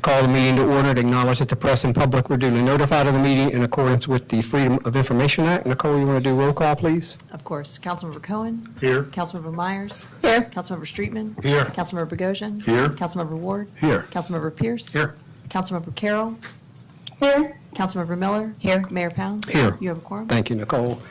call the meeting to order and acknowledge that the press and public were duly notified of the meeting in accordance with the Freedom of Information Act. Nicole, you want to do roll call, please? Of course. Councilmember Cohen? Here. Councilmember Myers? Here. Councilmember Streetman? Here. Councilmember Bogosian? Here. Councilmember Ward? Here. Councilmember Pierce? Here. Councilmember Carroll? Here. Councilmember Miller? Here. Mayor Pounds? Here. You have a quorum? Thank you, Nicole.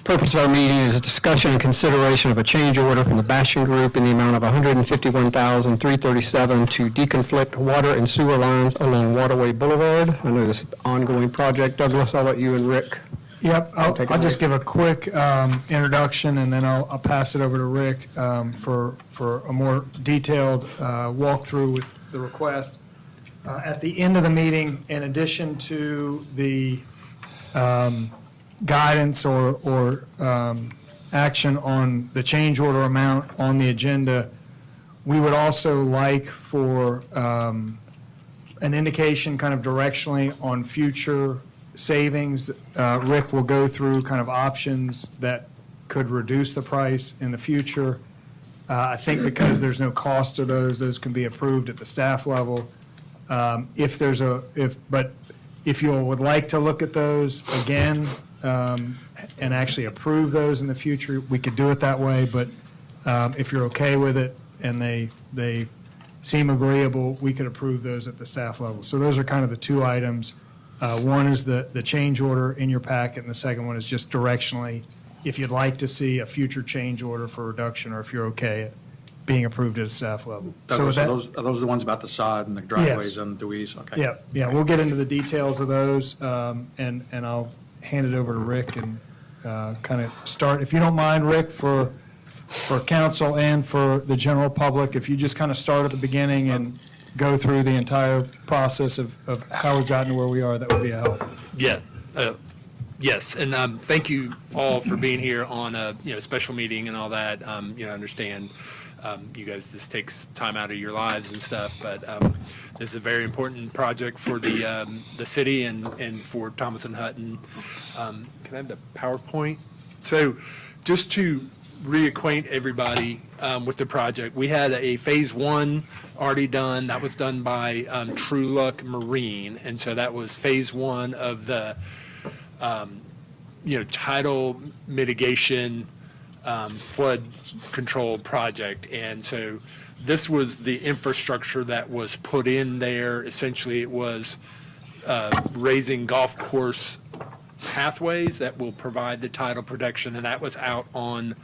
Purpose of our meeting is a discussion and consideration of a change order from the Bastion Group in the amount of $151,337 to deconflict water and sewer lines along Waterway Boulevard. I know this is an ongoing project. Douglas, I'll let you and Rick. Yep, Take it I'll just away. give a quick introduction, and then I'll pass it over to Rick for a more detailed walkthrough with the request. At the end of the meeting, in addition to the guidance or action on the change order amount on the agenda, we would also like for an indication kind of directionally on future savings. Rick will go through kind of options that could reduce the price in the future. I think because there's no cost to those can be approved at the staff level. If you would like to look at those again and actually approve those in the future, we could do it that way. But if you're okay with it and they seem agreeable, we could approve those at the staff level. So those are kind of the two items. One is the change order in your packet, and the second one is just directionally, if you'd like to see a future change order for reduction, or if you're okay at being approved at a staff level. Douglas, So are with that, those the ones about the sod and the driveways Yes. and the Dewey's? Okay. yeah, we'll get into the details of those, and I'll hand it over to Rick and kind of start. If you don't mind, Rick, for council and for the general public, if you just kind of start at the beginning and go through the entire process of how we've gotten to where we are, that would be a help. Yeah, yes, and thank you all for being here on a special meeting and all that. I understand you guys, this takes time out of your lives and stuff, but this is a very important project for the city and for Thomas and Hutton. Can I have the PowerPoint? So, just to reacquaint everybody with the project, we had a phase one already done. That was done by True Luck Marine, and so that was phase one of the tidal mitigation flood control project. And so this was the infrastructure that was put in there. Essentially, it was raising golf course pathways that will provide the tidal protection, and that was out on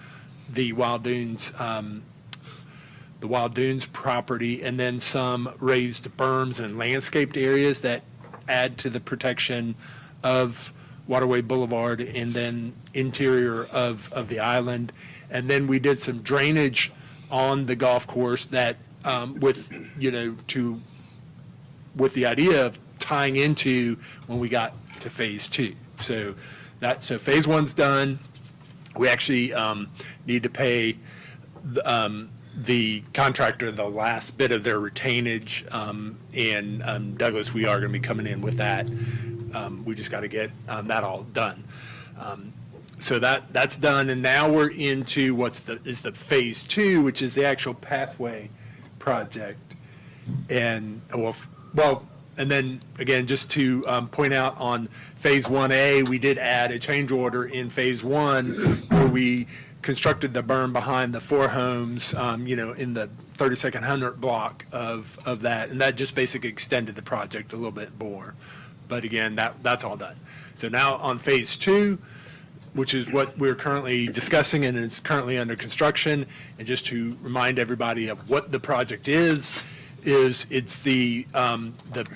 the Wild Dunes property, and then some raised berms and landscaped areas that add to the protection of Waterway Boulevard and then interior of the island. And then we did some drainage on the golf course that with the idea of tying into when we got to phase two. So phase one's done. We actually need to pay the contractor the last bit of their retainage, and Douglas, we are going to be coming in with that. We just got to get that all done. So that's done, and now we're into is the phase two, which is the actual pathway project. And and then again, just to point out on phase 1A, we did add a change order in phase one where we constructed the berm behind the four homes, in the 32nd Hundred block of that, and that just basically extended the project a little bit more. But again, that's all done. So now on phase two, which is what we're currently discussing, and it's currently under construction. And just to remind everybody of what the project is it's the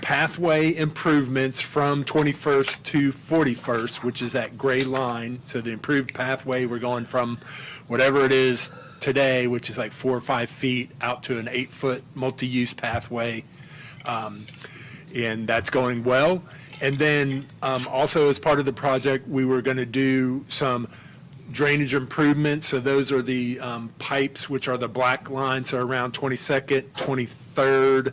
pathway improvements from 21st to 41st, which is that gray line. So the improved pathway, we're going from whatever it is today, which is like 4 or 5 feet, out to an 8-foot multi-use pathway, and that's going well. And then also as part of the project, we were going to do some drainage improvements. So those are the pipes, which are the black lines, so around 22nd, 23rd,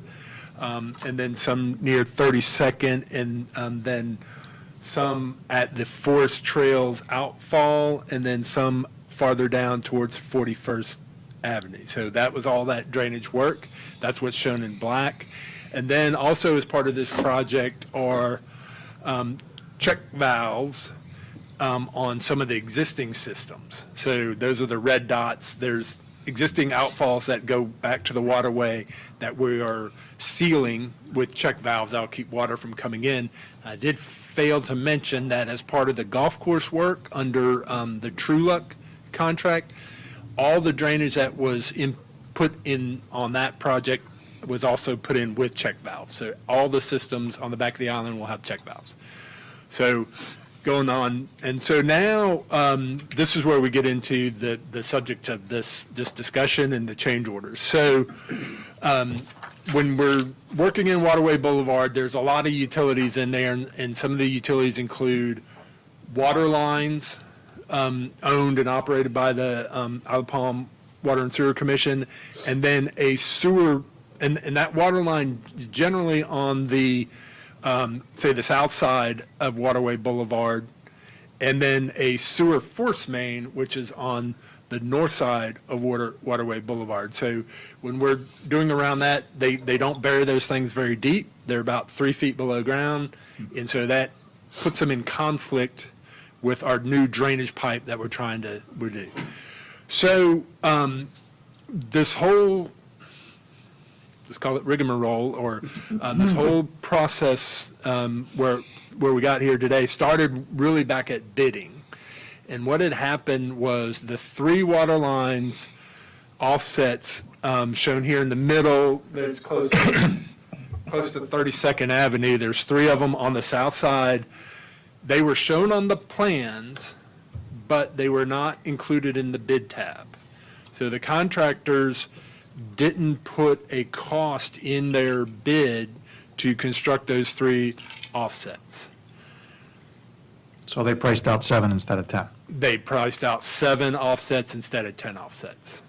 and then some near 32nd, and then some at the Forest Trails outfall, and then some farther down towards 41st Avenue. So that was all that drainage work. That's what's shown in black. And then also as part of this project are check valves on some of the existing systems. So those are the red dots. There's existing outfalls that go back to the waterway that we are sealing with check valves that'll keep water from coming in. I did fail to mention that as part of the golf course work under the True Luck contract, all the drainage that was put in on that project was also put in with check valves. So all the systems on the back of the island will have check valves. So going on, and so now this is where we get into the subject of this discussion and the change orders. So when we're working in Waterway Boulevard, there's a lot of utilities in there, and some of the utilities include water lines owned and operated by the Isle of Palm Water and Sewer Commission, and then a sewer, and that water line is generally on the say the south side of Waterway Boulevard, and then a sewer force main, which is on the north side of Waterway Boulevard. So when we're doing around that, they don't bury those things very deep. They're about 3 feet below ground, and so that puts them in conflict with our new drainage pipe that we're trying to do. So this whole, let's call it rigmarole, or this whole process where we got here today started really back at bidding. And what had happened was the 3 water lines offsets shown here in the middle, there's close to 32nd Avenue. There's 3 of them on the south side. They were shown on the plans, but they were not included in the bid tab. So the contractors didn't put a cost in their bid to construct those 3 offsets. So they priced out 7 instead of 10. They priced out 7 offsets instead of 10 offsets.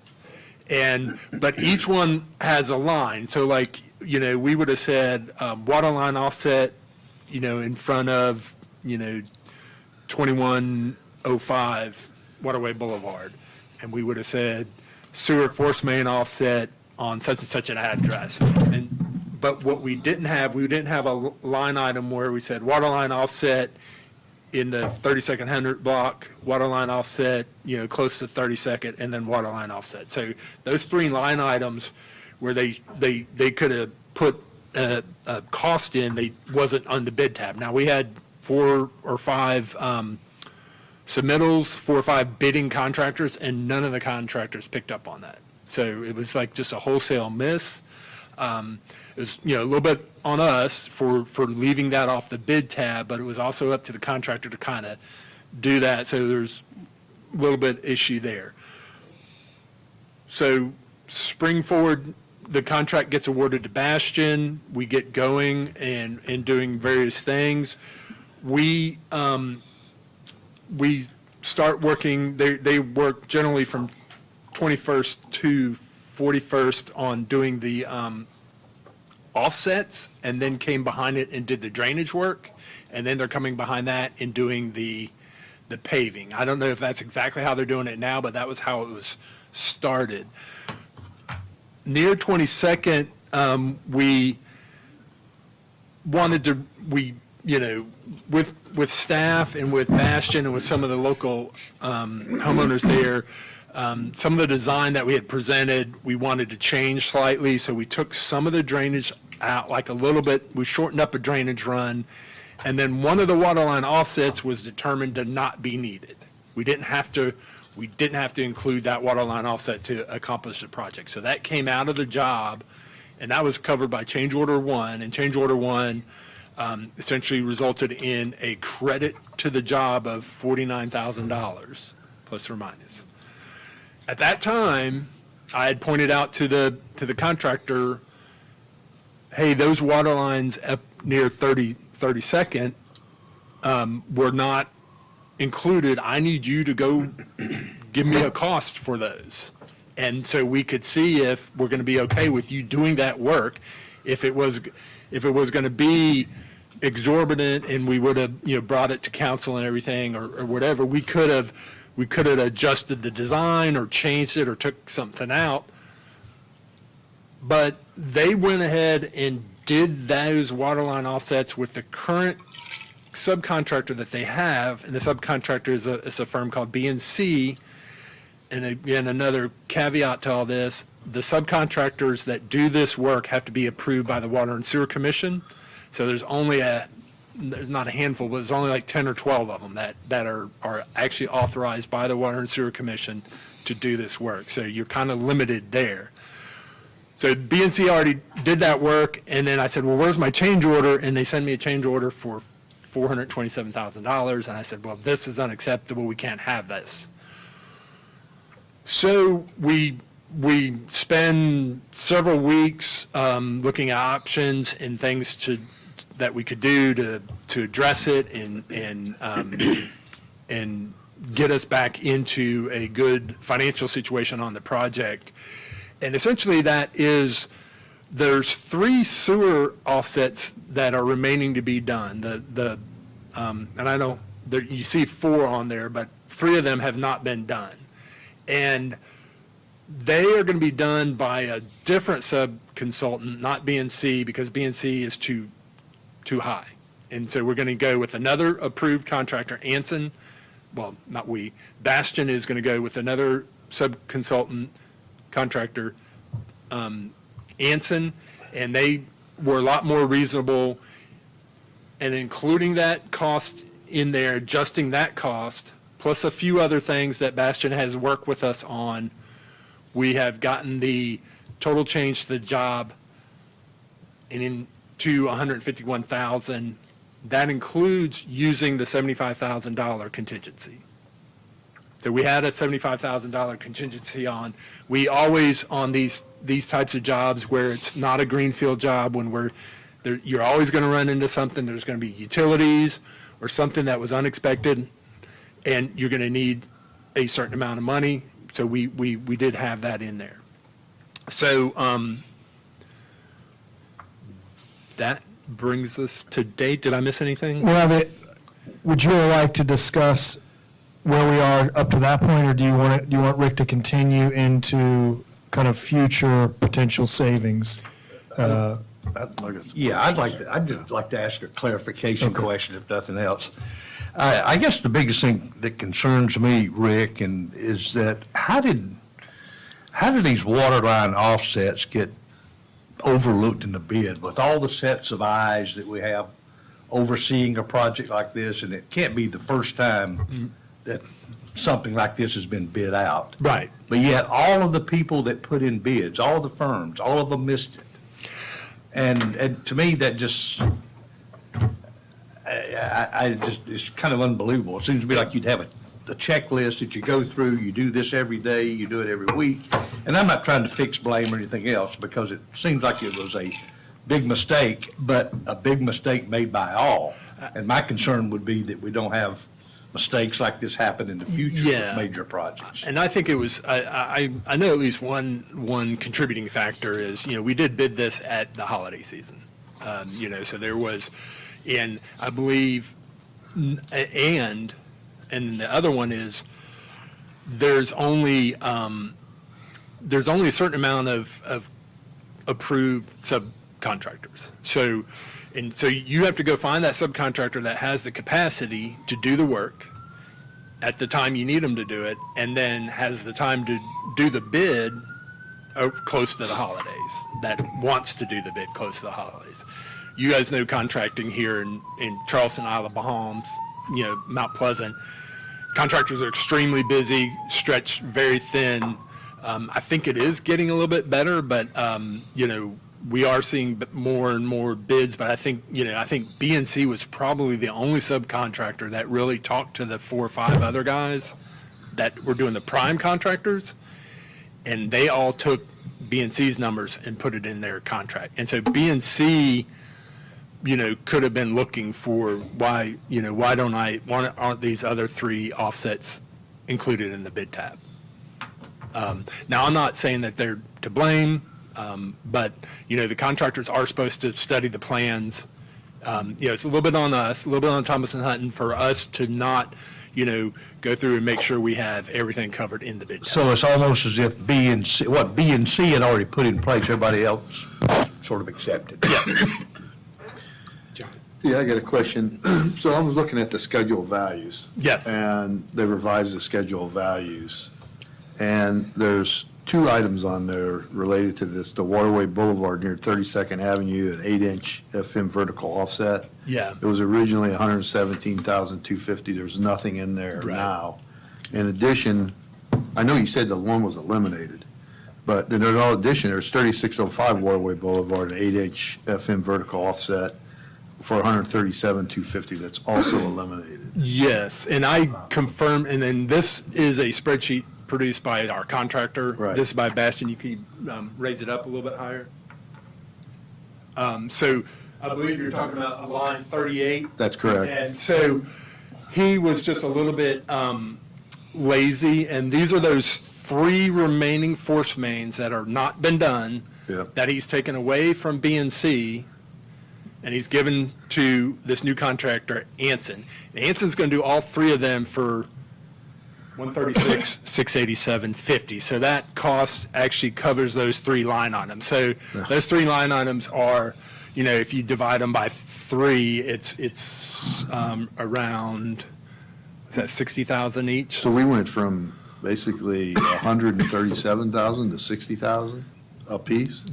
But each one has a line. So like, we would have said water line offset, in front of, 2105 Waterway Boulevard. And we would have said sewer force main offset on such and such an address. But what we didn't have a line item where we said water line offset in the 32nd Hundred block, water line offset, close to 32nd, and then water line offset. So those 3 line items where they could have put a cost in, they wasn't on the bid tab. Now, we had 4 or 5 submittals, 4 or 5 bidding contractors, and none of the contractors picked up on that. So it was like just a wholesale miss. It was, a little bit on us for leaving that off the bid tab, but it was also up to the contractor to kind of do that. So there's a little bit issue there. So spring forward, the contract gets awarded to Bastion. We get going and doing various things. We start working, they work generally from 21st to 41st on doing the offsets, and then came behind it and did the drainage work, and then they're coming behind that and doing the paving. I don't know if that's exactly how they're doing it now, but that was how it was started. Near 22nd, we wanted to, with staff and with Bastion and with some of the local homeowners there, some of the design that we had presented, we wanted to change slightly, so we took some of the drainage out, like a little bit. We shortened up a drainage run, and then one of the water line offsets was determined to not be needed. We didn't have to include that water line offset to accomplish the project. So that came out of the job, and that was covered by change order 1, and change order 1 essentially resulted in a credit to the job of $49,000, plus or minus. At that time, I had pointed out to the contractor, hey, those water lines up near 32nd were not included. I need you to go give me a cost for those. And so we could see if we're going to be okay with you doing that work. If it was going to be exorbitant and we would have, brought it to council and everything or whatever, we could have adjusted the design or changed it or took something out. But they went ahead and did those water line offsets with the current subcontractor that they have, and the subcontractor is a firm called BNC. And again, another caveat to all this, the subcontractors that do this work have to be approved by the Water and Sewer Commission. So there's not a handful, but there's only like 10 or 12 of them that are actually authorized by the Water and Sewer Commission to do this work. So you're kind of limited there. So BNC already did that work, and then I said, well, where's my change order? And they sent me a change order for $427,000, and I said, well, this is unacceptable, we can't have this. So we spend several weeks looking at options and things that we could do to address it and get us back into a good financial situation on the project. And essentially that is, there's 3 sewer offsets that are remaining to be done. And I know you see 4 on there, but 3 of them have not been done. And they are going to be done by a different sub-consultant, not BNC, because BNC is too high. And so we're going to go with another approved contractor, Anson. Well, not we. Bastion is going to go with another sub-consultant contractor, Anson, and they were a lot more reasonable. And including that cost in there, adjusting that cost, plus a few other things that Bastion has worked with us on, we have gotten the total change to the job to $151,000. That includes using the $75,000 contingency. So we had a $75,000 contingency on. We always, on these types of jobs where it's not a greenfield job, when you're always going to run into something, there's going to be utilities or something that was unexpected, and you're going to need a certain amount of money. So we did have that in there. So that brings us to date. Did I miss anything? Well, would you like to discuss where we are up to that point, or do you want Rick to continue into kind of future potential savings? Yeah, I'd just like to ask a clarification question, if nothing else. I guess the biggest thing that concerns me, Rick, is that how did these water line offsets get overlooked in the bid with all the sets of eyes that we have overseeing a project like this? And it can't be the first time that something like this has been bid out. Right. But yet all of the people that put in bids, all the firms, all of them missed it. And to me, that just, it's kind of unbelievable. It seems to me like you'd have a checklist that you go through, you do this every day, you do it every week. And I'm not trying to fix blame or anything else, because it seems like it was a big mistake, but a big mistake made by all. And my concern would be that we don't have mistakes like this happen in the future with major projects. And I think it was, I know at least one contributing factor is, we did bid this at the holiday season. So there was, and I believe, and the other one is, there's only a certain amount of approved subcontractors. So you have to go find that subcontractor that has the capacity to do the work at the time you need them to do it, and then has the time to do the bid close to the holidays, that wants to do the bid close to the holidays. You guys know contracting here in Charleston, Isle of Bahamas, Mount Pleasant. Contractors are extremely busy, stretched very thin. I think it is getting a little bit better, but, we are seeing more and more bids, but I think BNC was probably the only subcontractor that really talked to the 4 or 5 other guys that were doing the prime contractors, and they all took BNC's numbers and put it in their contract. And so BNC, could have been looking for why aren't these other 3 offsets included in the bid tab? Now, I'm not saying that they're to blame. But, the contractors are supposed to study the plans. It's a little bit on us, a little bit on Thomas and Hutton for us to not, go through and make sure we have everything covered in the bid tab. So it's almost as if B and C had already put in place, everybody else sort of accepted. Yeah, I got a question. So I was looking at the schedule of values. Yes. And they revised the schedule of values. And there's two items on there related to this, the Waterway Boulevard near 32nd Avenue, an 8-inch FM vertical offset. Yeah. It was originally 117,250. There's nothing in there Right. now. In addition, I know you said the one was eliminated, but then in addition, there's 3605 Waterway Boulevard, an 8-inch FM vertical offset for 137,250. That's also eliminated. Yes, and I confirm, and then this is a spreadsheet produced by our contractor. Right. This is by Bastion. You can raise it up a little bit higher. So I believe you're talking about line 38. That's correct. And so he was just a little bit lazy, and these are those 3 remaining force mains that are not been done, Yep. that he's taken away from B&C, and he's given to this new contractor, Anson. And Anson's going to do all 3 of them for 136, 687.50. So that cost actually covers those 3 line items. So those 3 line items are, if you divide them by 3, it's around, is that 60,000 each? So we went from basically 137,000 to 60,000 apiece?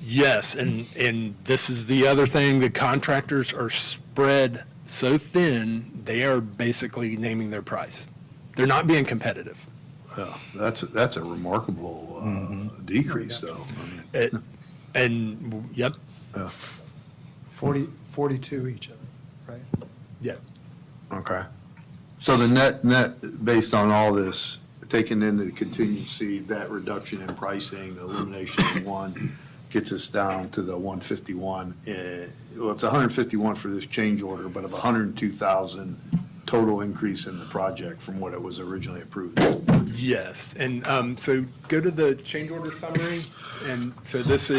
Yes, and this is the other thing, the contractors are spread so thin, they are basically naming their price. They're not being competitive. Yeah, that's a remarkable decrease, though. I mean, Yep, 42 each of them, right? yeah. Okay. So the net, based on all this, taking into the contingency, that reduction in pricing, the elimination of 1, gets us down to the 151. Well, it's 151 for this change order, but of 102,000 total increase in the project from what it was originally approved. Yes, and so go to the change order summary, and so this is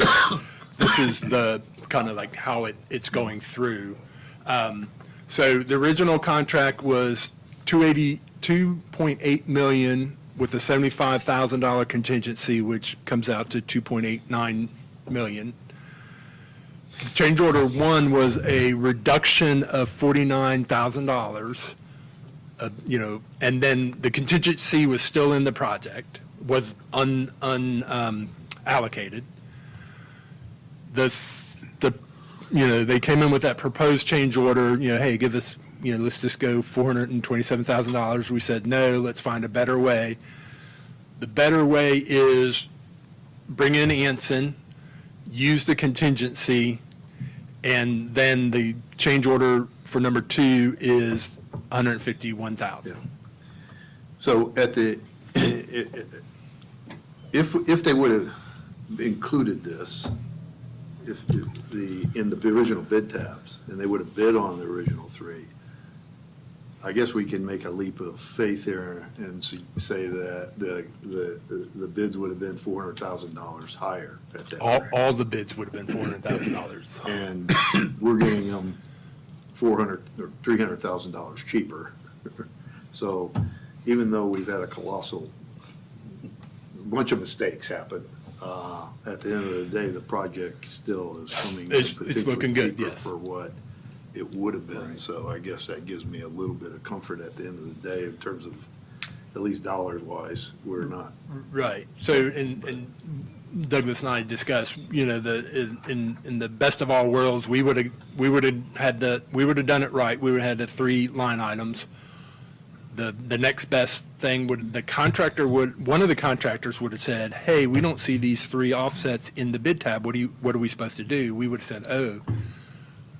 the kind of like how it's going through. So the original contract was 2.8 million with a $75,000 contingency, which comes out to 2.89 million. Change order 1 was a reduction of $49,000. And then the contingency was still in the project, was unallocated. They came in with that proposed change order, hey, give us, let's just go $427,000. We said, no, let's find a better way. The better way is bring in Anson, use the contingency, and then the change order for number 2 is 151,000. So if they would have included this, in the original bid tabs, and they would have bid on the original 3, I guess we can make a leap of faith here and say that the bids would have been $400,000 higher at that point. All the bids would have been $400,000. And we're getting them $400,000 or $300,000 cheaper. So even though we've had a colossal bunch of mistakes happen, at the end of the day, the project still is coming in It's potentially looking good, cheaper yes. for what it would have been. So I guess that gives me a little bit of comfort at the end of the day in terms of, at least dollars wise, we're not. Right. So, and Douglas and I discussed, in the best of all worlds, we would have done it right. We would have had the 3 line items. The next best thing one of the contractors would have said, hey, we don't see these 3 offsets in the bid tab. What are we supposed to do? We would have said, oh.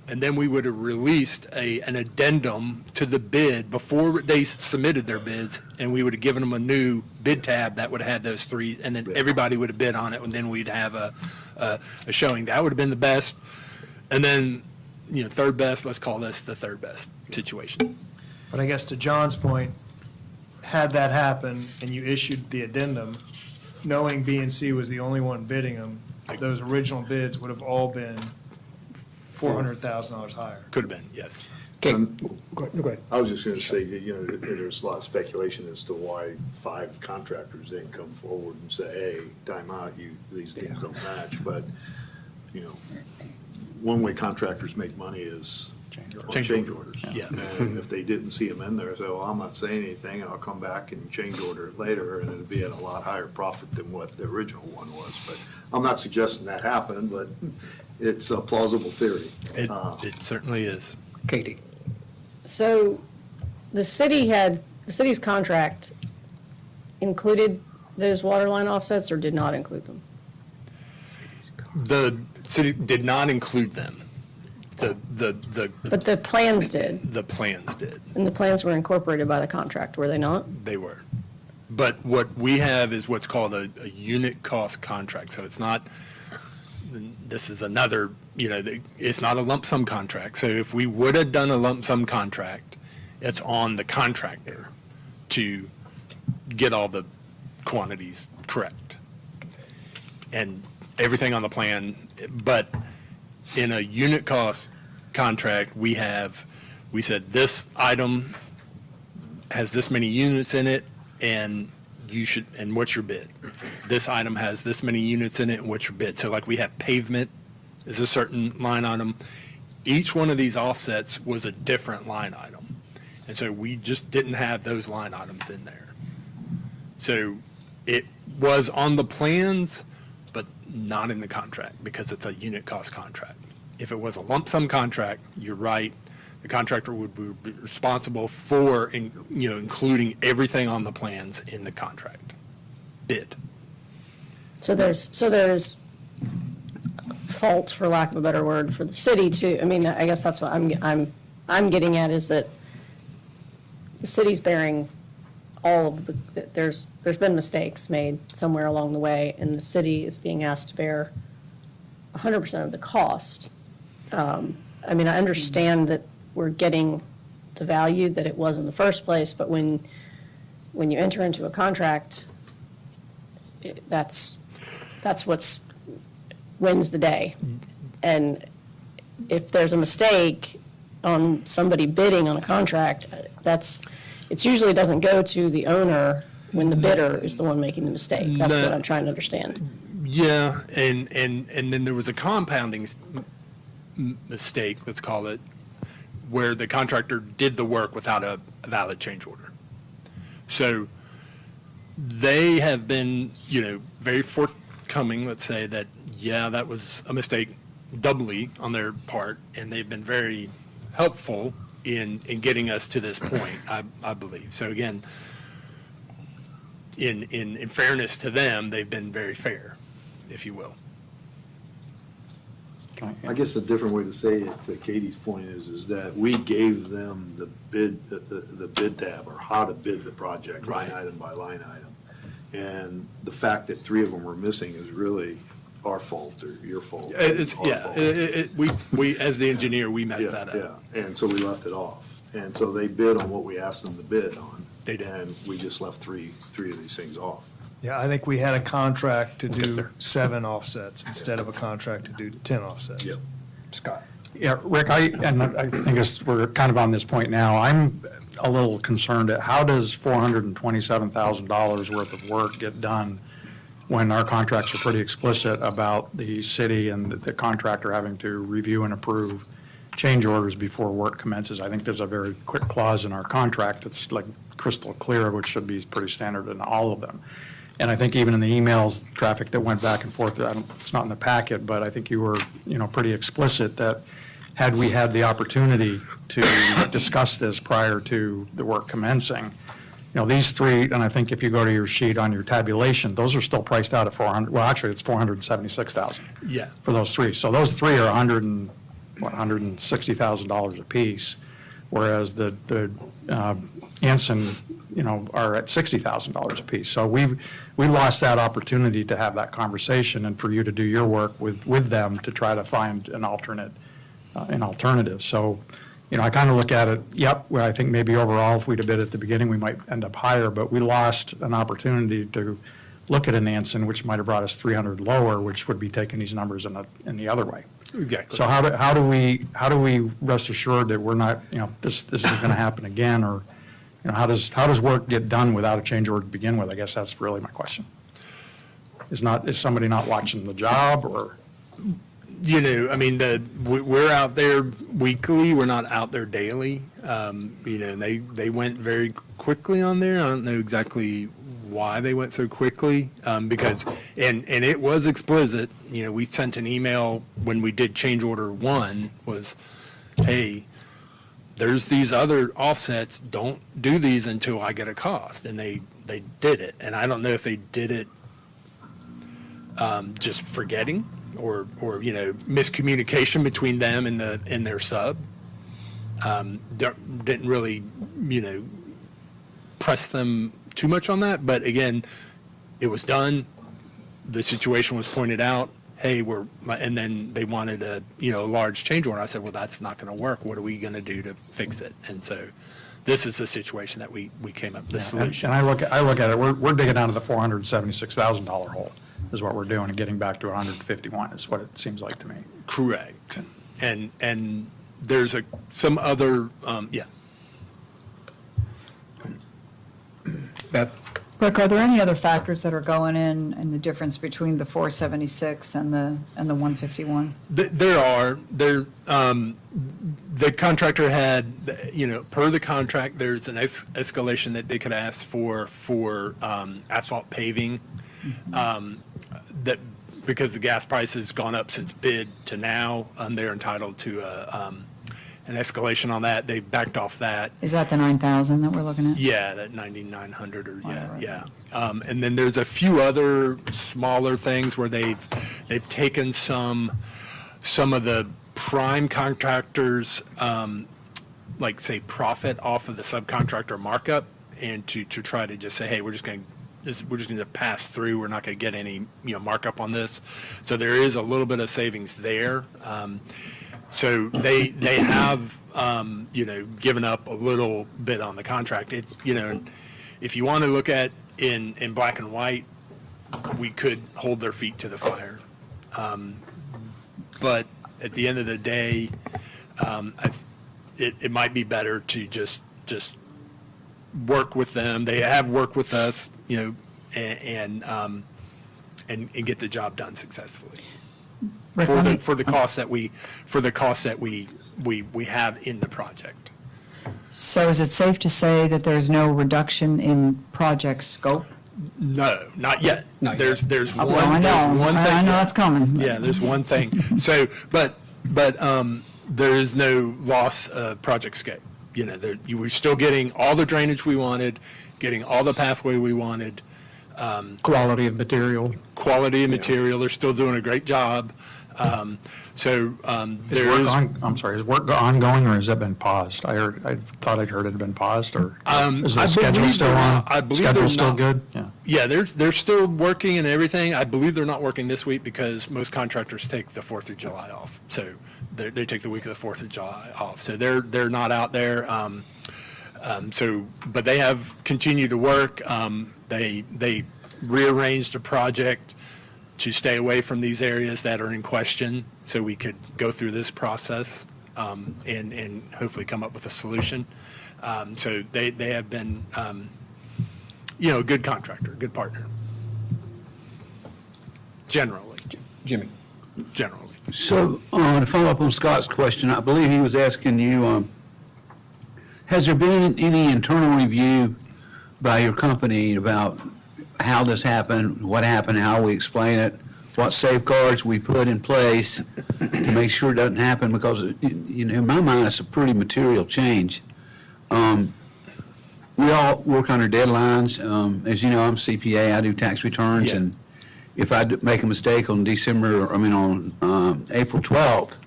And then we would have released an addendum to the bid before they submitted their bids, and we would have given them a new bid tab that would have had those 3, and then everybody would have bid on it, and then we'd have a showing. That would have been the best. And then, third best, let's call this the third best situation. But I guess to John's point, had that happen and you issued the addendum, knowing B&C was the only one bidding them, those original bids would have all been $400,000 higher. Could have been, yes. Okay, go ahead. I was just going to say that, there's a lot of speculation as to why 5 contractors didn't come forward and say, hey, time out, these things don't match. But you know, one way contractors make money is on change orders. Yeah. And if they didn't see them in there, say, well, I'm not saying anything, and I'll come back and change order it later, and it'd be at a lot higher profit than what the original one was. But I'm not suggesting that happened, but it's a plausible theory. It certainly is. Katie? So the city's contract included those water line offsets or did not include them? The city did not include them. The But the plans did, the plans did. and the plans were incorporated by the contract, were they not? They were. But what we have is what's called a unit cost contract. So it's not, this is another, it's not a lump sum contract. So if we would have done a lump sum contract, it's on the contractor to get all the quantities correct. And everything on the plan, but in a unit cost contract, we said this item has this many units in it, and and what's your bid? This item has this many units in it, and what's your bid? So like we have pavement is a certain line item. Each one of these offsets was a different line item. And so we just didn't have those line items in there. So it was on the plans, but not in the contract because it's a unit cost contract. If it was a lump sum contract, you're right, the contractor would be responsible for, including everything on the plans in the contract bid. So there's fault, for lack of a better word, for the city to, I mean, I guess that's what I'm getting at, is that the city's bearing all of there's been mistakes made somewhere along the way, and the city is being asked to bear 100% of the cost. I mean, I understand that we're getting the value that it was in the first place, but when you enter into a contract, that's what's wins the day. And if there's a mistake on somebody bidding on a contract, it usually doesn't go to the owner when the bidder is the one making the mistake. That's what I'm trying to understand. Yeah, and then there was a compounding mistake, let's call it, where the contractor did the work without a valid change order. So they have been, very forthcoming, let's say, that, yeah, that was a mistake doubly on their part, and they've been very helpful in getting us to this point, I believe. So again, in fairness to them, they've been very fair, if you will. I guess a different way to say it, to Katie's point, is that we gave them the bid tab, or how to bid the project, line item by line item. And the fact that 3 of them were missing is really our fault or your fault. It's, our yeah, fault. we, as the engineer, we messed Yeah, that up. yeah, and so we left it off. And so they bid on what we asked them to bid on. They did. And we just left three of these things off. Yeah, I think we had a contract to do 7 offsets instead of a contract to do 10 offsets. Yep. Scott? Yeah, Rick, I think we're kind of on this point now. I'm a little concerned at how does $427,000 worth of work get done when our contracts are pretty explicit about the city and the contractor having to review and approve change orders before work commences. I think there's a very quick clause in our contract that's like crystal clear, which should be pretty standard in all of them. And I think even in the emails, traffic that went back and forth, it's not in the packet, but I think you were, pretty explicit that had we had the opportunity to discuss this prior to the work commencing, these 3, and I think if you go to your sheet on your tabulation, those are still priced out at 400, well, actually, it's 476,000. Yeah. For those 3. So those 3 are $160,000 apiece, whereas the Anson, are at $60,000 apiece. So we lost that opportunity to have that conversation and for you to do your work with them to try to find an alternative. So, I kind of look at it, well, I think maybe overall, if we'd have bid at the beginning, we might end up higher, but we lost an opportunity to look at an Anson, which might have brought us 300 lower, which would be taking these numbers in the other way. Exactly. So how do we rest assured that we're not, this isn't going to happen again, or, how does work get done without a change order to begin with? I guess that's really my question. Is somebody not watching the job, or? You know, I mean, we're out there weekly, we're not out there daily. You know, and they went very quickly on there. I don't know exactly why they went so quickly, because, and it was explicit, you know, we sent an email when we did change order 1 was, hey, there's these other offsets, don't do these until I get a cost. And they did it. And I don't know if they did it just forgetting or you know, miscommunication between them and their sub. Didn't really, you know, press them too much on that. But again, it was done. The situation was pointed out. Hey, and then they wanted a, you know, a large change order. I said, well, that's not going to work. What are we going to do to fix it? And so this is the situation that we came up with, the solution. And I look at it, we're digging out of the $476,000 hole is what we're doing, and getting back to 151 is what it seems like to me. Correct. And there's some other, yeah. Beth? Rick, are there any other factors that are going in the difference between the 476 and the 151? There are. The contractor had, you know, per the contract, there's an escalation that they could ask for asphalt paving. That because the gas price has gone up since bid to now, they're entitled to an escalation on that. They backed off that. Is that the 9,000 that we're looking at? Yeah, that 9,900 or yeah, Right. yeah. And then there's a few other smaller things where they've taken some of the prime contractors, like say profit off of the subcontractor markup, and to try to just say, hey, we're just going to pass through. We're not going to get any, you know, markup on this. So there is a little bit of savings there. So they have, you know, given up a little bit on the contract. It's, you know, if you want to look at in black and white, we could hold their feet to the fire. But at the end of the day, it might be better to just work with them. They have worked with us, you know, and get the job done successfully. Rick, For the costs that we have in the project. So is it safe to say that there's no reduction in project scope? No, not yet. Not yet. There's Well, one. I There's know, one thing. I know that's coming. Yeah, there's one thing. So, but there is no loss of project scope. You know, you were still getting all the drainage we wanted, getting all the pathway we wanted, Quality of material. quality of material. They're still doing a great job. So Is work I'm sorry, is work ongoing, or has that been paused? I thought I'd heard it had been paused, or is I the schedule believe still they're on? not- I believe Schedule they're still not. good? Yeah. Yeah, they're still working and everything. I believe they're not working this week because most contractors take the 4th of July off. So they take the week of the 4th of July off. So they're not out there. But they have continued to work. They rearranged a project to stay away from these areas that are in question, so we could go through this process and hopefully come up with a solution. So they have been, you know, a good contractor, good partner. Generally. Jimmy? So, to follow up on Scott's question, I believe he was asking you, has there been any internal review by your company about how this happened, what happened, how we explain it, what safeguards we put in place to make sure it doesn't happen? Because, you know, in my mind, it's a pretty material change. We all work under deadlines. As you know, I'm CPA, I do tax returns, Yeah. and if I make a mistake on on April 12th,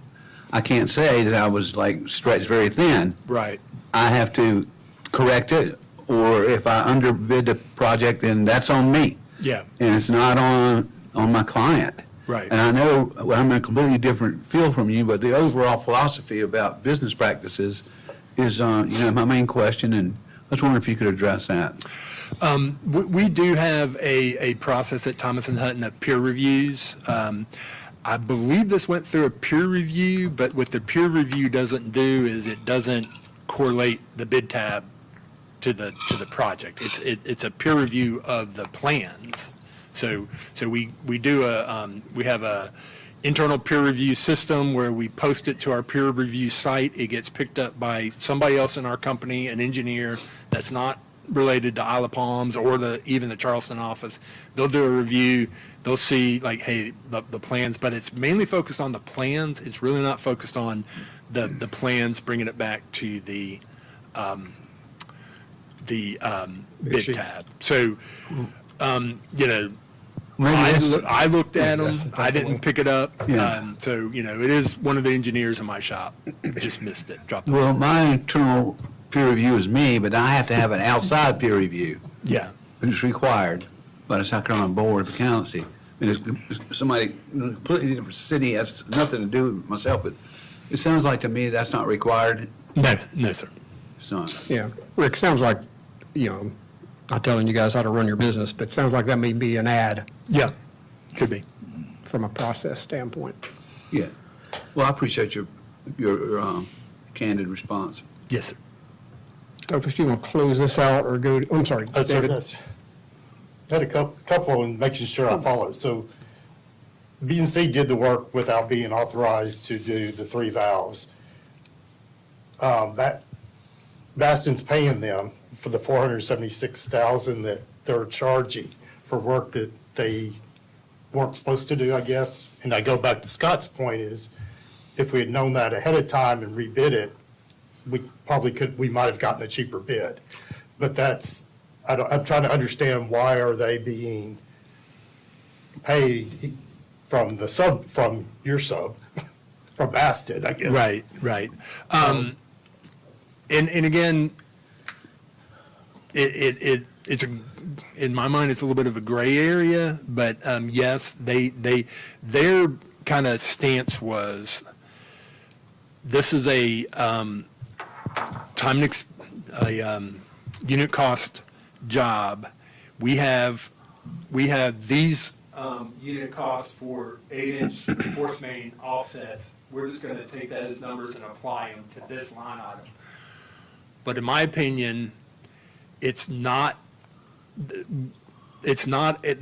I can't say that I was like stretched very thin. Right. I have to correct it, or if I underbid the project, then that's on me. Yeah. And it's not on my client. Right. And I know I'm in a completely different field from you, but the overall philosophy about business practices is, you know, my main question, and I was wondering if you could address that. We do have a process at Thomas & Hutton of peer reviews. I believe this went through a peer review, but what the peer review doesn't do is it doesn't correlate the bid tab to the project. It's a peer review of the plans. So we do we have a, internal peer review system where we post it to our peer review site. It gets picked up by somebody else in our company, an engineer that's not related to Isle of Palms or even the Charleston office. They'll do a review. They'll see like, hey, the plans, but it's mainly focused on the plans. It's really not focused on the plans, bringing it back to the bid tab. So, Maybe that's- I looked at them. That's I didn't pick it up. Yeah. So, it is one of the engineers in my shop. Just missed it. Dropped it. Well, my internal peer review is me, but I have to have an outside peer review. Yeah. It's required, but it's not on board of the county. And it's somebody in a completely different city, has nothing to do with myself, but it sounds like to me that's not required. No, sir. It's not. Yeah. Rick, sounds like, not telling you guys how to run your business, but it sounds like that may be an ad Yeah. Could be. from a process standpoint. Yeah. Well, I appreciate your candid response. Yes, sir. Douglas, you want to close this out or go, I'm sorry, David? Had a couple and making sure I followed. So B&C did the work without being authorized to do the 3 valves. Bastion's paying them for the $476,000 that they're charging for work that they weren't supposed to do, I guess. And I go back to Scott's point is, if we had known that ahead of time and rebid it, we might have gotten a cheaper bid. But I'm trying to understand, why are they being paid from your sub, from Bastion, I guess? Right. And again, it's in my mind, it's a little bit of a gray area, but yes, their kind of stance was, this is a unit cost job. We have these unit costs for 8-inch force main offsets. We're just going to take that as numbers and apply them to this line item. But in my opinion, it's not the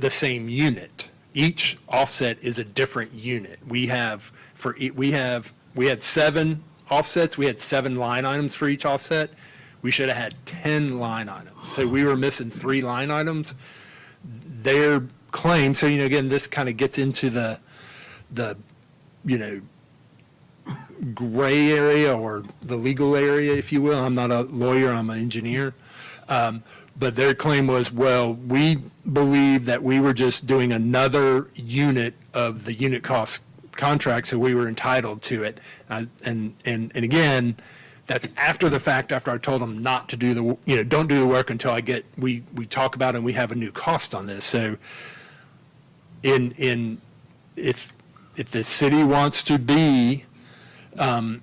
same unit. Each offset is a different unit. We had 7 offsets. We had 7 line items for each offset. We should have had 10 line items. So we were missing 3 line items. Their claim, so, again, this kind of gets into the gray area or the legal area, if you will. I'm not a lawyer, I'm an engineer. But their claim was, well, we believe that we were just doing another unit of the unit cost contract, so we were entitled to it. And again, that's after the fact, after I told them not to do don't do the work until we talk about it and we have a new cost on this. So if the city wants to be, and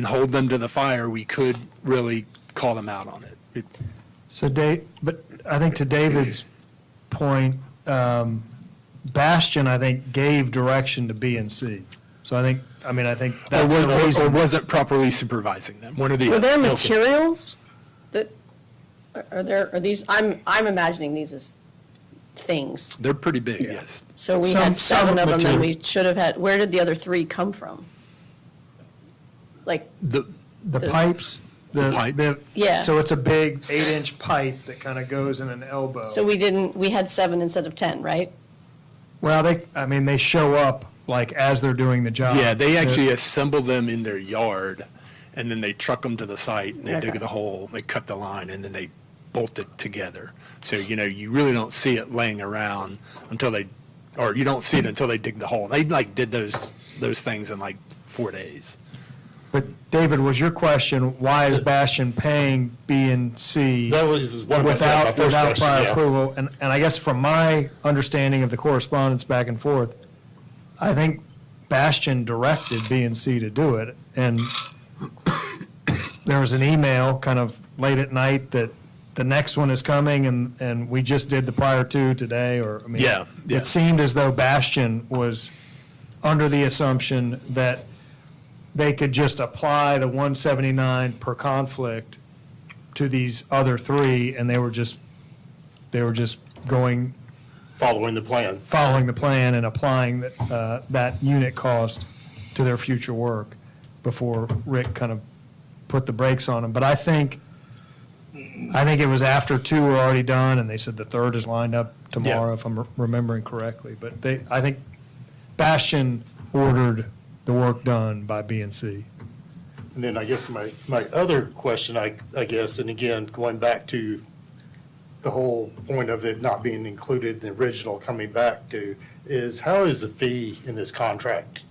hold them to the fire, we could really call them out on it. So but I think to David's point, Bastion, I think, gave direction to B&C. So I think that's the Or reason. wasn't properly supervising them, one or the other. Were there Okay. materials that, are these, I'm imagining these as things. They're pretty big, yes. So we Some had 7 of them, and material. we should have had, where did the other 3 come from? Like, The Pipes. pipe? Yeah. So it's a big 8-inch pipe that kind of goes in an elbow. so we had 7 instead of 10, right? Well, they show up like as they're doing the job. Yeah, they actually assemble them in their yard, and then they truck them to the site, and they Okay. dig the hole, they cut the line, and then they bolt it together. So, you really don't see it laying around or you don't see it until they dig the hole. They did those things in 4 days. But David, was your question, why is Bastion paying B&C That was one of my without first question, prior yeah. approval? And I guess from my understanding of the correspondence back and forth, I think Bastion directed B&C to do it. And there was an email kind of late at night that the next one is coming and we just did the prior 2 today, Yeah. It seemed as though Bastion was under the assumption that they could just apply the 179 per conflict to these other 3, and they were just going following the plan. following the plan and applying that unit cost to their future work before Rick kind of put the brakes on them. But I think it was after two were already done, and they said the third is lined up tomorrow, if I'm remembering correctly. But I think Bastion ordered the work done by B&C. And then I guess my other question, I guess, and again, going back to the whole point of it not being included in the original, coming back to, is how is the fee in this contract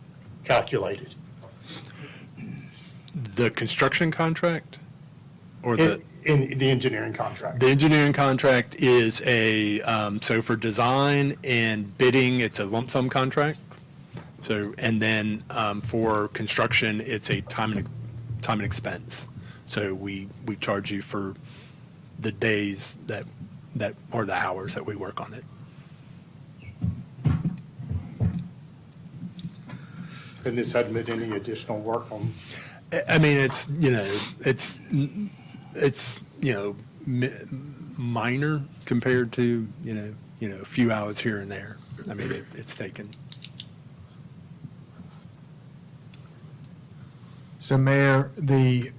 calculated? The construction contract? Or the? In the engineering contract? The engineering contract is so for design and bidding, it's a lump sum contract. So, and then for construction, it's a time and expense. So we charge you for the days that or the hours that we work on it. And this hadn't been any additional work on? I mean, it's minor compared to, a few hours here and there. I mean, it's taken. So Mayor, the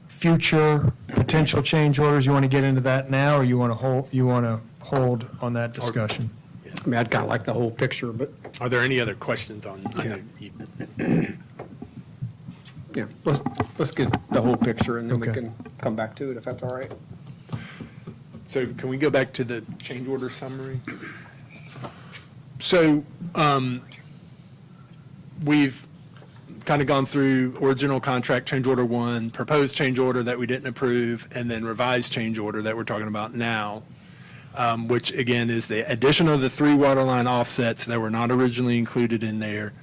future potential change orders, you want to get into that now, or you want to hold on that discussion? I mean, I'd kind of like the whole picture, but, Are there any other questions on? yeah, let's get the whole picture, and then we Okay. can come back to it, if that's all right. So can we go back to the change order summary? So we've kind of gone through original contract, change order one, proposed change order that we didn't approve, and then revised change order that we're talking about now, which again is the addition of the 3 water line offsets that were not originally included in there,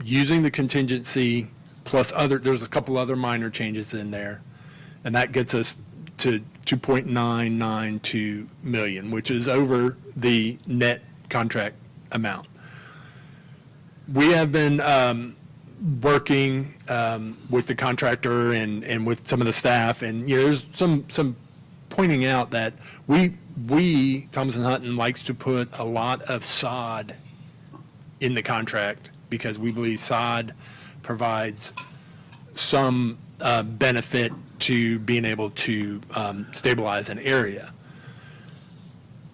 using the contingency plus there's a couple other minor changes in there, and that gets us to 2.992 million, which is over the net contract amount. We have been working with the contractor and with some of the staff, and there's some pointing out that we Thomas & Hutton likes to put a lot of sod in the contract because we believe sod provides some benefit to being able to stabilize an area.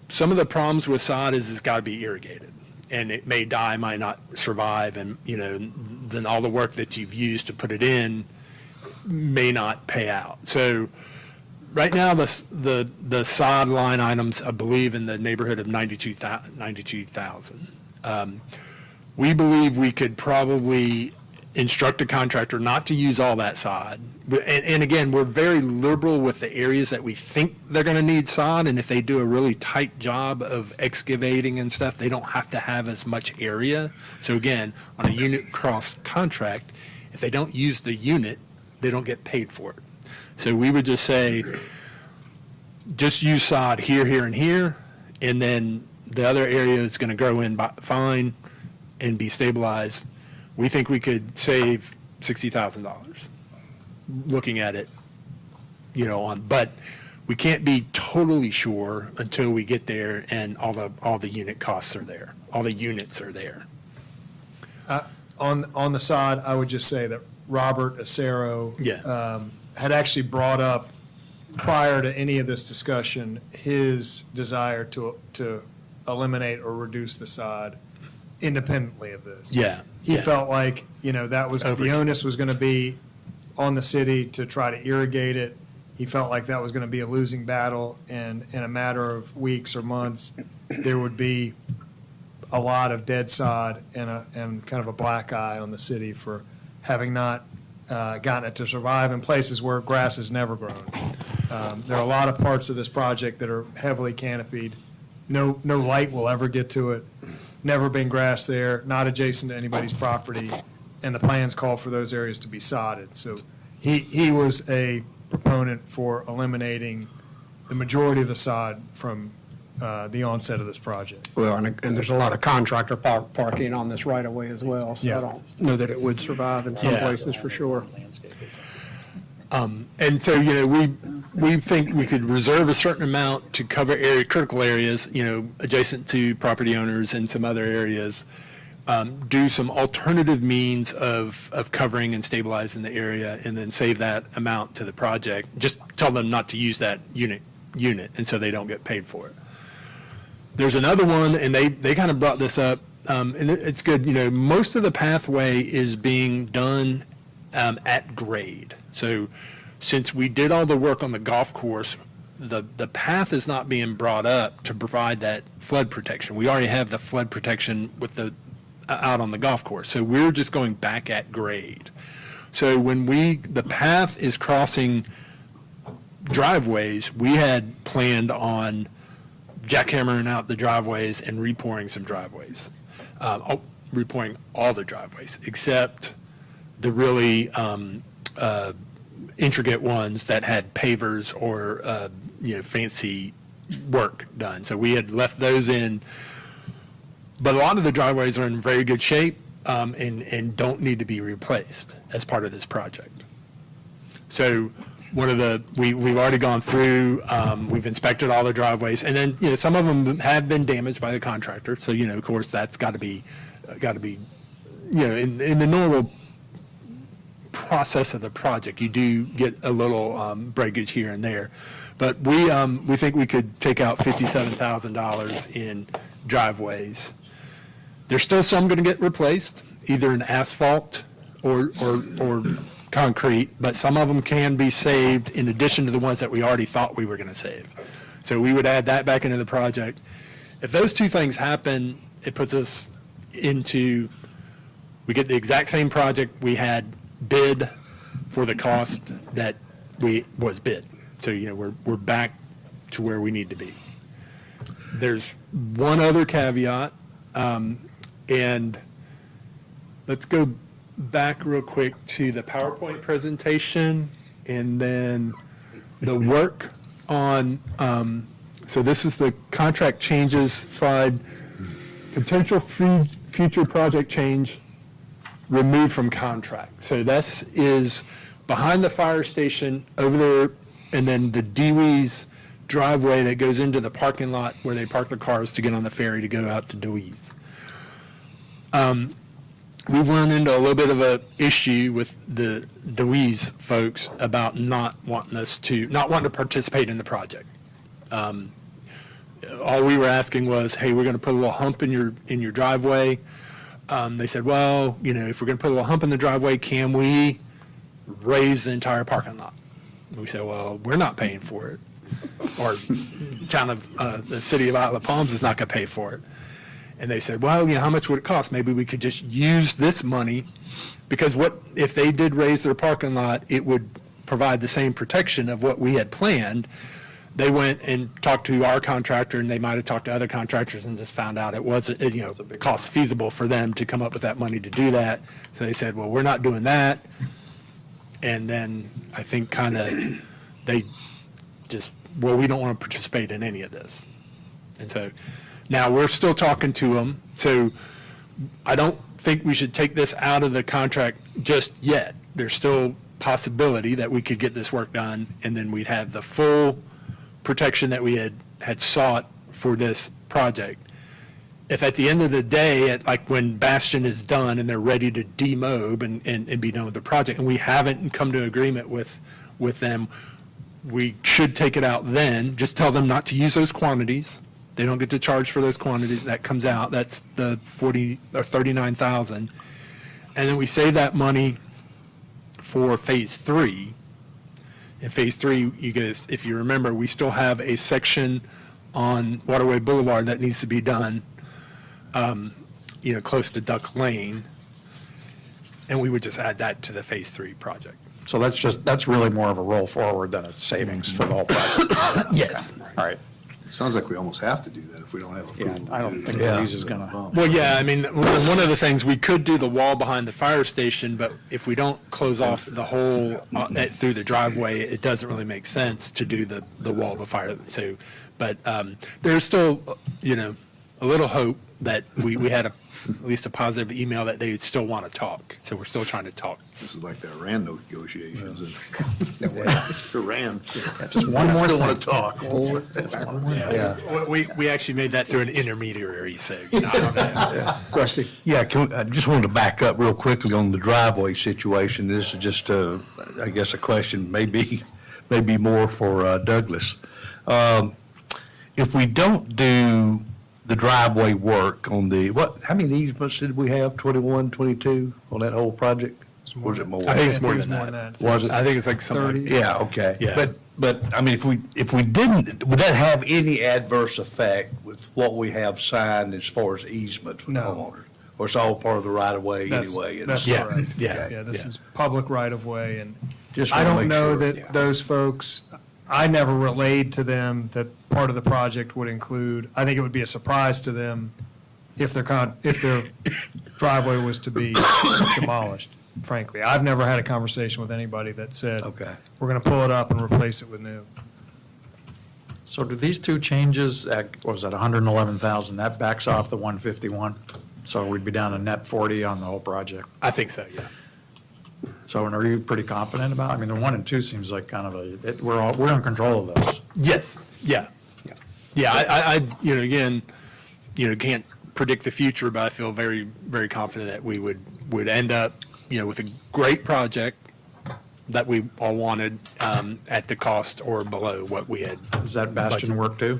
Some of the problems with sod is it's got to be irrigated, and it may die, might not survive, and then all the work that you've used to put it in may not pay out. So right now, the sod line items, I believe, in the neighborhood of 92,000. We believe we could probably instruct a contractor not to use all that sod. And again, we're very liberal with the areas that we think they're going to need sod, and if they do a really tight job of excavating and stuff, they don't have to have as much area. So again, on a unit cross contract, if they don't use the unit, they don't get paid for it. So we would just say, just use sod here, here, and here, and then the other area is going to grow in fine and be stabilized. We think we could save $60,000 looking at it, but we can't be totally sure until we get there and all the unit costs are there, all the units are there. On the sod, I would just say that Robert Acero had actually brought up, prior to any of this discussion, his desire to eliminate or reduce the sod independently of this. He felt like, that was, the onus was going to be on the city to try to irrigate it. He felt like that was going to be a losing battle, and in a matter of weeks or months, there would be a lot of dead sod and kind of a black eye on the city for having not gotten it to survive in places where grass has never grown. There are a lot of parts of this project that are heavily canopied. No light will ever get to it. Never been grass there, not adjacent to anybody's property, and the plans call for those areas to be sodded. So he was a proponent for eliminating the majority of the sod from the onset of this project. Well, and there's a lot of contractor parking on this right of way as well, so Yeah. I don't know that it would survive in some places for sure. And so, we think we could reserve a certain amount to cover critical areas, adjacent to property owners and some other areas. Do some alternative means of covering and stabilizing the area, and then save that amount to the project. Just tell them not to use that unit, and so they don't get paid for it. There's another one, and they kind of brought this up, and it's good. Most of the pathway is being done at grade. So since we did all the work on the golf course, the path is not being brought up to provide that flood protection. We already have the flood protection with the out on the golf course. So we're just going back at grade. So when the path is crossing driveways, we had planned on jackhammering out the driveways and repouring some driveways. Repouring all the driveways, except the really intricate ones that had pavers or fancy work done. So we had left those in, but a lot of the driveways are in very good shape and don't need to be replaced as part of this project. So we've already gone through, we've inspected all the driveways, and then some of them have been damaged by the contractor. So of course that's got to be in the normal process of the project, you do get a little breakage here and there. But we think we could take out $57,000 in driveways. There's still some going to get replaced, either in asphalt or concrete, but some of them can be saved in addition to the ones that we already thought we were going to save. So we would add that back into the project. If those two things happen, it puts us into, we get the exact same project we had bid for the cost that was bid. So, we're back to where we need to be. There's one other caveat, and let's go back real quick to the PowerPoint presentation, and then the work on, so this is the contract changes slide, potential future project change removed from contract. So this is behind the fire station over there, and then the Dewey's driveway that goes into the parking lot where they park their cars to get on the ferry to go out to Dewey's. We've run into a little bit of a issue with the Dewey's folks about not wanting to participate in the project. All we were asking was, hey, we're going to put a little hump in your driveway. They said, well, if we're going to put a little hump in the driveway, can we raise the entire parking lot? And we said, well, we're not paying for it. Or the city of Isle of Palms is not going to pay for it. And they said, well, how much would it cost? Maybe we could just use this money, because if they did raise their parking lot, it would provide the same protection of what we had planned. They went and talked to our contractor, and they might have talked to other contractors and just found out it wasn't, cost feasible for them to come up with that money to do that. So they said, well, we're not doing that. And then I think they just, well, we don't want to participate in any of this. And so now we're still talking to them. So I don't think we should take this out of the contract just yet. There's still possibility that we could get this work done, and then we'd have the full protection that we had sought for this project. If at the end of the day, like when Bastion is done and they're ready to demob and be done with the project, and we haven't come to agreement with them, we should take it out then. Just tell them not to use those quantities. They don't get to charge for those quantities. That comes out. That's the 40 or 39,000. And then we save that money for phase 3. In phase 3, if you remember, we still have a section on Waterway Boulevard that needs to be done, close to Duck Lane. And we would just add that to the phase 3 project. So that's really more of a roll forward than a savings for the whole project. Yes. All right. Sounds like we almost have to do that if we don't have approval. Yeah, I don't think Yeah. Louise is going to. Well, yeah, I mean, one of the things, we could do the wall behind the fire station, but if we don't close off the whole through the driveway, it doesn't really make sense to do the wall of fire. So, but there's still, a little hope that we had at least a positive email that they still want to talk. So we're still trying to talk. This is like that RAND negotiations. The RAND. Just one more Still thing. want to talk. We actually made that through an intermediary, so, you know, I don't know. Rusty? Yeah, I just wanted to back up real quickly on the driveway situation. This is just, I guess, a question, maybe more for Douglas. If we don't do the driveway work on the, how many easements did we have, 21, 22, on that whole project? Or was it more? I think it's more than that. Was it? I think it's like something. 30. Yeah, okay. Yeah. But, I mean, if we didn't, would that have any adverse effect with what we have signed as far as easements with No. homeowners? Or it's all part of the right of way That's- anyway? and- That's Yeah, correct. yeah, Yeah, this yeah. is public right-of-way, and Just I wanna don't make know sure. that those folks, I never relayed to them that part of the project would include, I think it would be a surprise to them if their driveway was to be demolished, frankly. I've never had a conversation with anybody that said, Okay. we're going to pull it up and replace it with new. So do these two changes, what was that, 111,000, that backs off the 151? So we'd be down to net 40 on the whole project. I think so, yeah. So are you pretty confident about, I mean, the 1 and 2 seems like kind of we're in control of those. Yes, yeah. Yeah, I you know, again, you know, can't predict the future, but I feel very, very confident that we would end up, you know, with a great project that we all wanted at the cost or below what we had. Is that Bastion work too?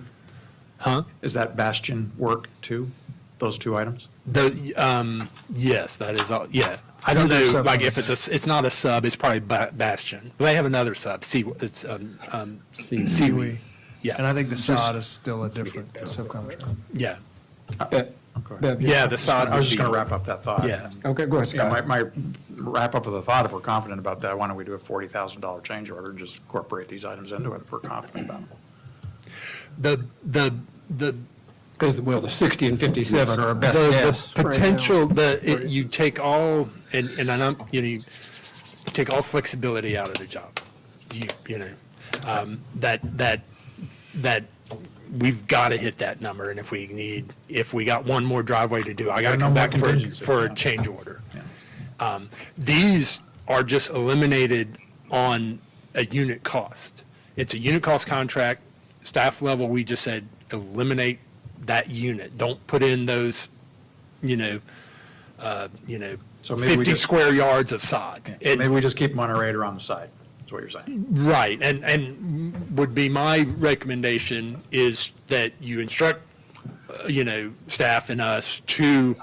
Huh? Is that Bastion work too, those two items? Yes, that is all, yeah. I don't know, like, if it's not a sub, it's probably Bastion. They have another sub, it's, Seaweed. Yeah. And I think the sod is still a different subcontract. Yeah, Bev, yeah, the sod. I was just going to wrap up that thought. Yeah. Okay, go ahead, Yeah, Scott. my wrap up of the thought, if we're confident about that, why don't we do a $40,000 change order and just incorporate these items into it if we're confident about them? The Because, well, the 60 and 57 are our best the guess. potential, you take all, and I know, you know, you take all flexibility out of the job. You know, that we've got to hit that number, and if we got one more driveway to do, I got to No come more back contingency. for a change order. These are just eliminated on a unit cost. It's a unit cost contract, staff level, we just said eliminate that unit. Don't put in those, So maybe we 50 just- square yards of sod. So maybe we just keep them on a radar on the side, is what you're saying. Right, and would be my recommendation is that you instruct, staff and us to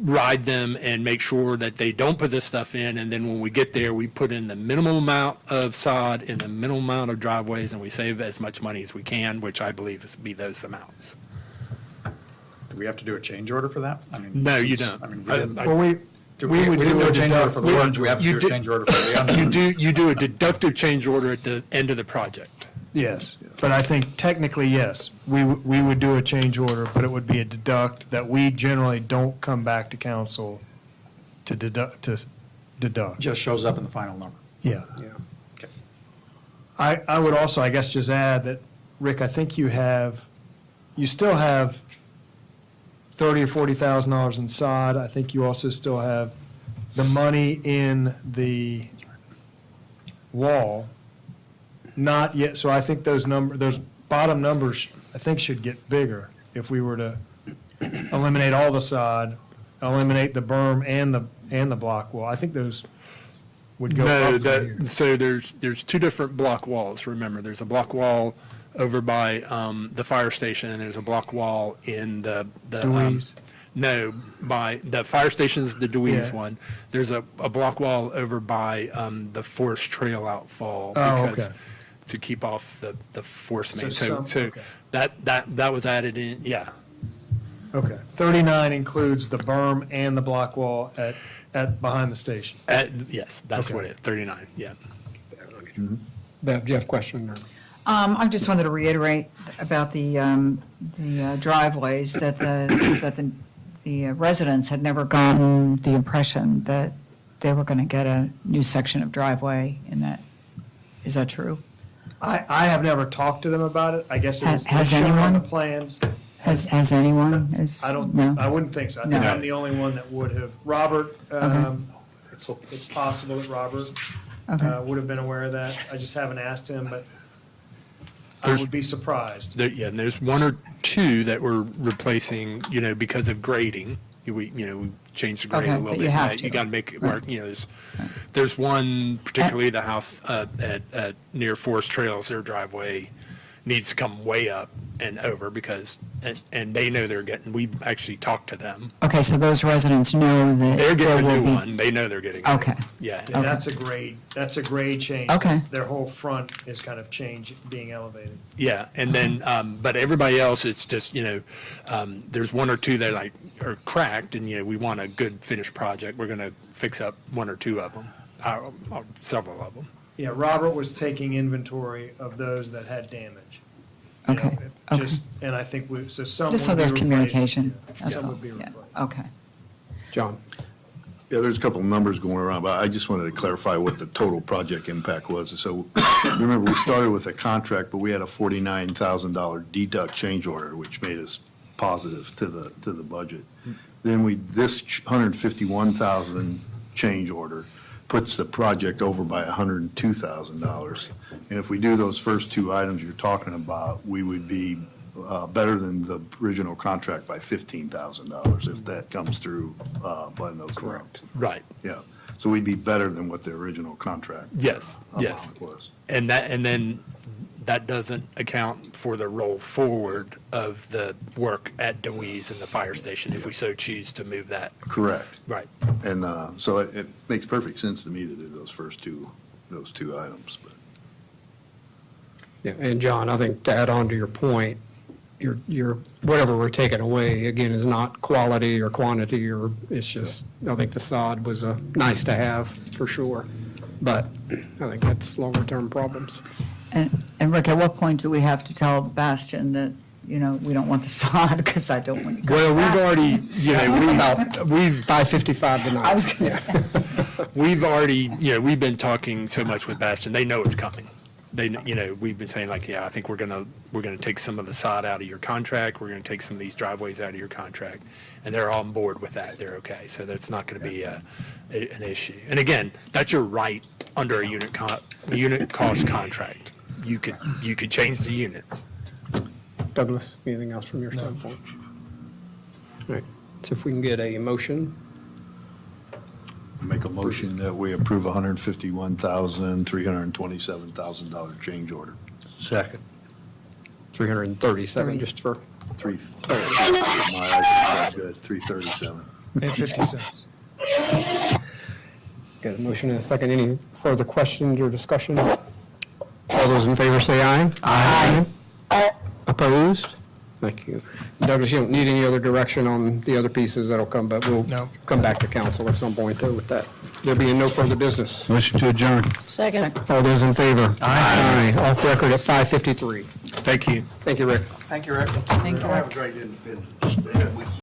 ride them and make sure that they don't put this stuff in, and then when we get there, we put in the minimum amount of sod and the minimum amount of driveways, and we save as much money as we can, which I believe is be those amounts. Do we have to do a change order for that? I mean, No, you since- don't. I mean, Well, we would didn't do a change order deduct, for the work, do we have to You do a did- change order for the unknown? You do a deductive change order at the end of the project. yes, but I think technically, yes, we would do a change order, but it would be a deduct that we generally don't come back to council to deduct. Just shows up in the final number. Yeah. Okay. I would also, I guess, just add that, Rick, I think you still have $30,000 or $40,000 in sod. I think you also still have the money in the wall, not yet, so I think those bottom numbers, I think, should get bigger if we were to eliminate all the sod, eliminate the berm and the block wall. I think those would go No, up from here. so there's two different block walls, remember, there's a block wall over by, the fire station, and there's a block wall in the. Dewey's? No, by, the fire station's the Dewey's Yeah. one. There's a block wall over by, the Forest Trail outfall. Oh, because- okay. To keep off the force main, So so okay. that was added in, yeah. Okay. 39 includes the berm and the block wall at behind the station. Yes, that's Okay. what 39, yeah. Bev, do you have a question? or- I just wanted to reiterate about the driveways, that the residents had never gotten the impression that they were going to get a new section of driveway in that. Is that true? I have never talked to them about it. I guess it is Has shown on anyone? the plans. Has anyone? I don't, No? I wouldn't think so. I think No. I'm the only one that would have. Robert, it's possible that Robert Okay. would have been aware of that. I just haven't asked him, but I There's- would be surprised. Yeah, and there's one or two that we're replacing, because of grading. We changed the grade Okay, a little but bit. you have Yeah, to. You got to make it work, there's one, particularly the house at near Forest Trails, their driveway needs to come way up and over because, and they know we actually talked to them. Okay, so those residents know that They're there getting a will new be. one. They know they're getting it. Okay. Yeah. Yeah, that's a grade change. Okay. Their whole front is kind of being elevated. Yeah, and then, but everybody else, it's just, there's one or two that are cracked, and, we want a good finished project. We're going to fix up one or two of them, several of them. Yeah, Robert was taking inventory of those that had damage. You know, Okay, okay. And I think some Just so would be there's replaced. communication, Yeah, that's Some all. would be Yeah, replaced. okay. John? Yeah, there's a couple of numbers going around, but I just wanted to clarify what the total project impact was. So remember, we started with a contract, but we had a $49,000 deduct change order, which made us positive to the budget. Then this $151,000 change order puts the project over by $102,000. And if we do those first two items you're talking about, we would be better than the original contract by $15,000 if that comes through by those amounts. Right. Yeah, so we'd be better than what the original contract Yes, yes. amount was. And then that doesn't account for the roll forward of the work at DeWeese and the fire station, if we so choose to move that. Correct. Right. And so it makes perfect sense to me to do those first two items. But Yeah, and John, I think to add on to your point, your whatever we're taking away, again, is not quality or quantity, or it's just, I think the sod was a nice to have, for sure. But I think that's longer-term problems. And Rick, at what point do we have to tell Bastian that, we don't want the sod, because I don't want you to Well, come we've back? already, we've 5:55 tonight. I was going to say. We've already, we've been talking so much with Bastion, they know it's coming. They, we've been saying I think we're gonna take some of the sod out of your contract, we're gonna take some of these driveways out of your contract, and they're on board with that, they're okay, so that's not gonna be an issue. And again, that's your right under a unit cost contract. You could change the units. Douglas, anything else from your standpoint? All right, so if we can get a motion. make a motion that we approve $151,327,000 change order. Second. 337, just for, My eyes are good, 337. And 50 cents. got a motion and a second. Any further questions or discussion? All those in favor say aye. Aye. Opposed? Thank you. Douglas, you don't need any other direction on the other pieces that'll come, but we'll No. come back to council at some point though with that. There being no further business. Motion to adjourn. Second. All those in favor? Aye. Off record at 5:53. Thank you. Thank you, Rick. Thank you, Rick. Thank you, Rick. Great independence.